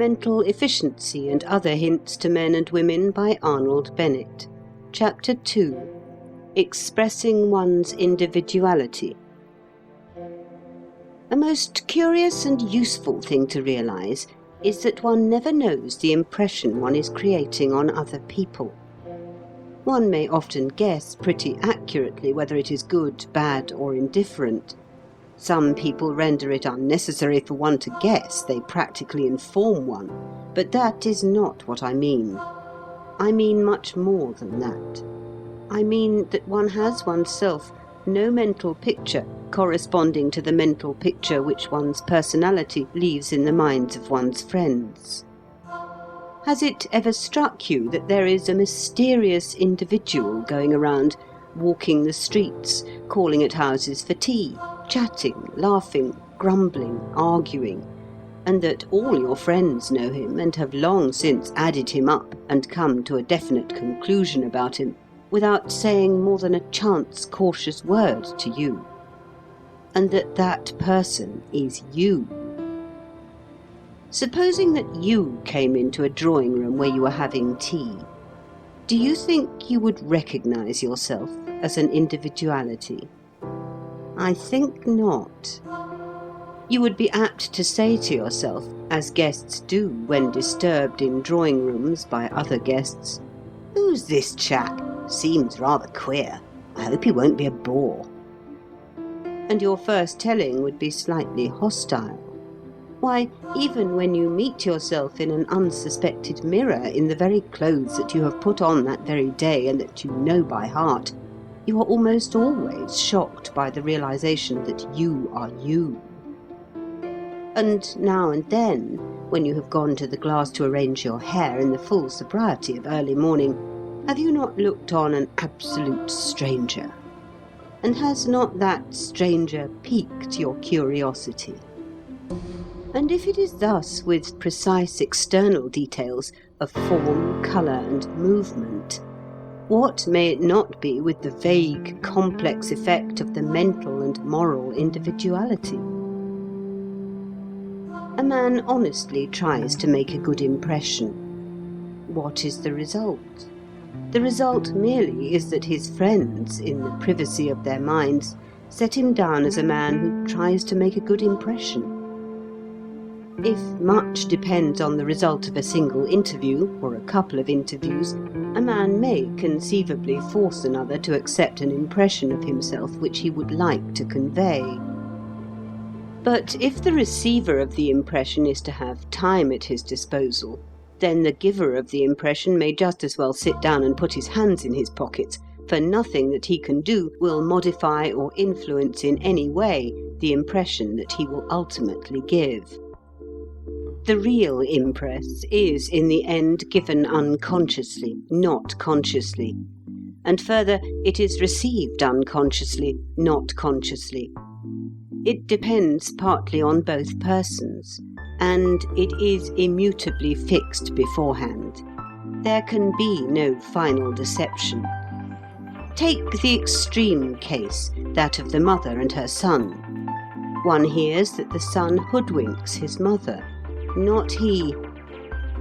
Mental Efficiency and Other Hints to Men and Women by Arnold Bennett. Chapter 2. Expressing One's Individuality. A most curious and useful thing to realize is that one never knows the impression one is creating on other people. One may often guess pretty accurately whether it is good, bad, or indifferent. Some people render it unnecessary for one to guess, they practically inform one, but that is not what I mean. I mean much more than that. I mean that one has oneself no mental picture corresponding to the mental picture which one's personality leaves in the minds of one's friends. Has it ever struck you that there is a mysterious individual going around, walking the streets, calling at houses for tea, chatting, laughing, grumbling, arguing, and that all your friends know him and have long since added him up and come to a definite conclusion about him without saying more than a chance cautious word to you, and that that person is you? Supposing that you came into a drawing room where you were having tea, do you think you would recognize yourself as an individuality? I think not. You would be apt to say to yourself, as guests do when disturbed in drawing rooms by other guests, "Who's this chap? Seems rather queer. I hope he won't be a bore." And your first telling would be slightly hostile. Why, even when you meet yourself in an unsuspected mirror in the very clothes that you have put on that very day and that you know by heart, you are almost always shocked by the realization that you are you. And now and then, when you have gone to the glass to arrange your hair in the full sobriety of early morning, have you not looked on an absolute stranger? And has not that stranger piqued your curiosity? And if it is thus with precise external details of form, colour, and movement, what may it not be with the vague, complex effect of the mental and moral individuality? A man honestly tries to make a good impression. What is the result? The result merely is that his friends, in the privacy of their minds, set him down as a man who tries to make a good impression. If much depends on the result of a single interview, or a couple of interviews, a man may conceivably force another to accept an impression of himself which he would like to convey. But if the receiver of the impression is to have time at his disposal, then the giver of the impression may just as well sit down and put his hands in his pockets, for nothing that he can do will modify or influence in any way the impression that he will ultimately give. The real impress is in the end given unconsciously, not consciously. And further, it is received unconsciously, not consciously. It depends partly on both persons, and it is immutably fixed beforehand. There can be no final deception. Take the extreme case, that of the mother and her son. One hears that the son hoodwinks his mother. Not he.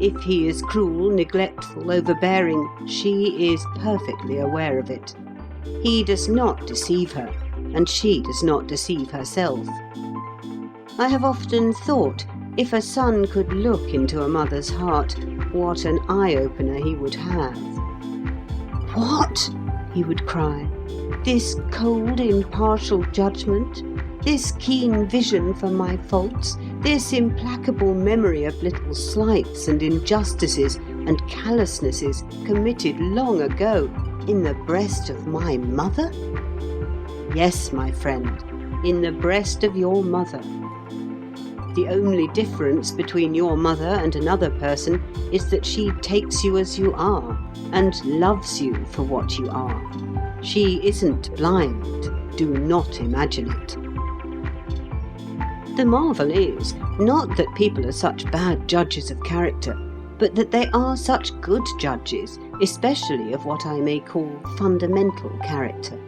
If he is cruel, neglectful, overbearing, she is perfectly aware of it. He does not deceive her, and she does not deceive herself. I have often thought, if a son could look into a mother's heart, what an eye-opener he would have. "What?" he would cry. "This cold, impartial judgment? This keen vision for my faults? This implacable memory of little slights and injustices and callousnesses committed long ago in the breast of my mother?" Yes, my friend, in the breast of your mother. The only difference between your mother and another person is that she takes you as you are and loves you for what you are. She isn't blind. Do not imagine it. The marvel is not that people are such bad judges of character, but that they are such good judges, especially of what I may call fundamental character.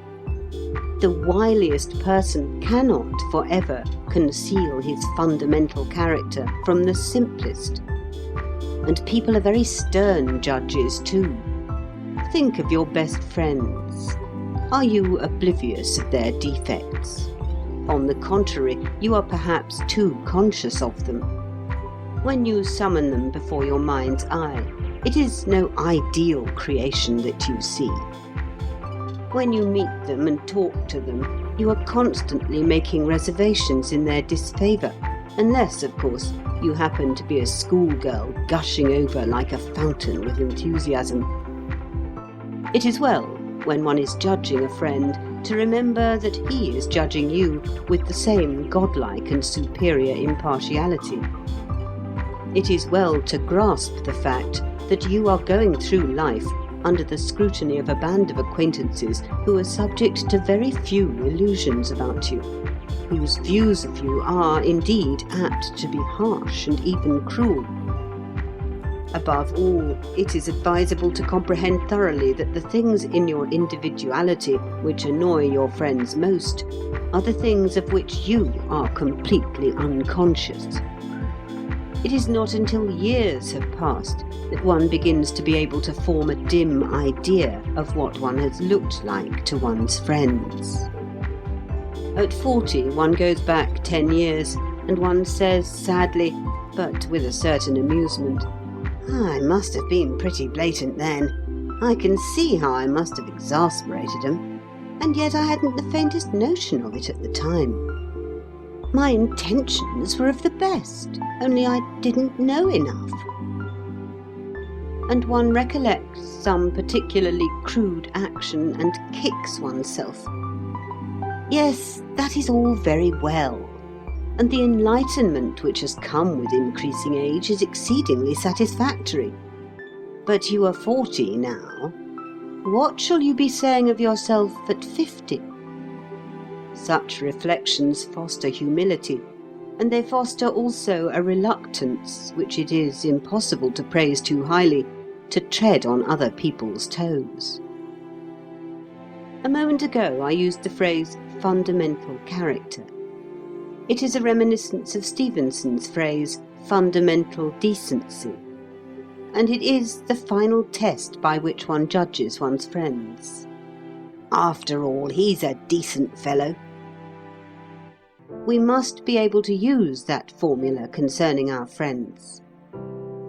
The wiliest person cannot forever conceal his fundamental character from the simplest. and people are very stern judges too. Think of your best friends. Are you oblivious of their defects? On the contrary, you are perhaps too conscious of them. When you summon them before your mind's eye, it is no ideal creation that you see. When you meet them and talk to them, you are constantly making reservations in their disfavour, unless, of course, you happen to be a schoolgirl gushing over like a fountain with enthusiasm. It is well, when one is judging a friend, to remember that he is judging you with the same godlike and superior impartiality. It is well to grasp the fact that you are going through life under the scrutiny of a band of acquaintances who are subject to very few illusions about you, whose views of you are indeed apt to be harsh and even cruel. Above all, it is advisable to comprehend thoroughly that the things in your individuality which annoy your friends most are the things of which you are completely unconscious. It is not until years have passed that one begins to be able to form a dim idea of what one has looked like to one's friends. At 40, one goes back 10 years, and one says sadly, but with a certain amusement, "I must have been pretty blatant then. I can see how I must have exasperated them, and yet I hadn't the faintest notion of it at the time. My intentions were of the best, only I didn't know enough." And one recollects some particularly crude action and kicks oneself. Yes, that is all very well, and the enlightenment which has come with increasing age is exceedingly satisfactory. But you are 40 now. What shall you be saying of yourself at 50? Such reflections foster humility, and they foster also a reluctance, which it is impossible to praise too highly, to tread on other people's toes. A moment ago I used the phrase fundamental character. It is a reminiscence of Stevenson's phrase fundamental decency, and it is the final test by which one judges one's friends. After all, he's a decent fellow. We must be able to use that formula concerning our friends.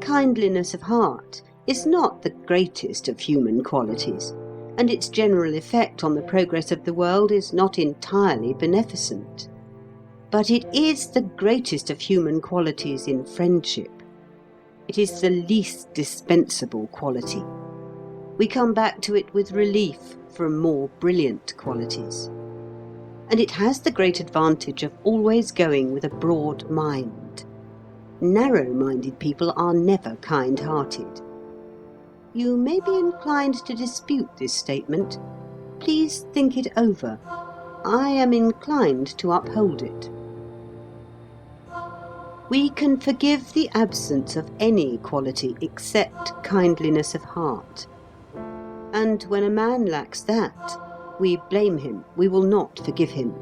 Kindliness of heart is not the greatest of human qualities, and its general effect on the progress of the world is not entirely beneficent. But it is the greatest of human qualities in friendship. It is the least dispensable quality. We come back to it with relief from more brilliant qualities. And it has the great advantage of always going with a broad mind. Narrow-minded people are never kind-hearted. You may be inclined to dispute this statement. Please think it over. I am inclined to uphold it. We can forgive the absence of any quality except kindliness of heart. And when a man lacks that, we blame him, we will not forgive him.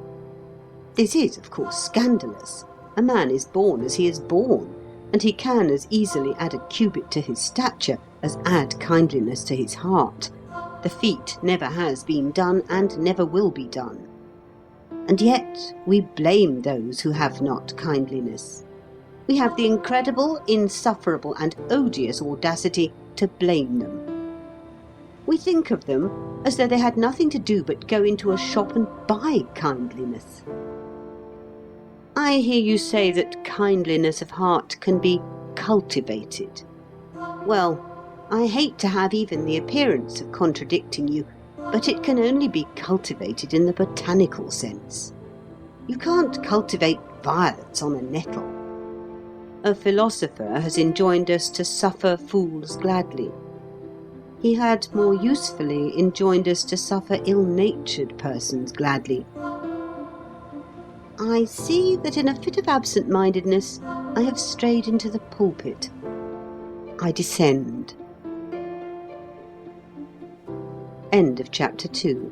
This is, of course, scandalous. A man is born as he is born, and he can as easily add a cubit to his stature as add kindliness to his heart. The feat never has been done and never will be done. And yet we blame those who have not kindliness. We have the incredible, insufferable, and odious audacity to blame them. We think of them as though they had nothing to do but go into a shop and buy kindliness. I hear you say that kindliness of heart can be cultivated. Well, I hate to have even the appearance of contradicting you, but it can only be cultivated in the botanical sense. You can't cultivate violets on a nettle. A philosopher has enjoined us to suffer fools gladly. He had more usefully enjoined us to suffer ill-natured persons gladly. I see that in a fit of absent-mindedness I have strayed into the pulpit. I descend. End of chapter 2.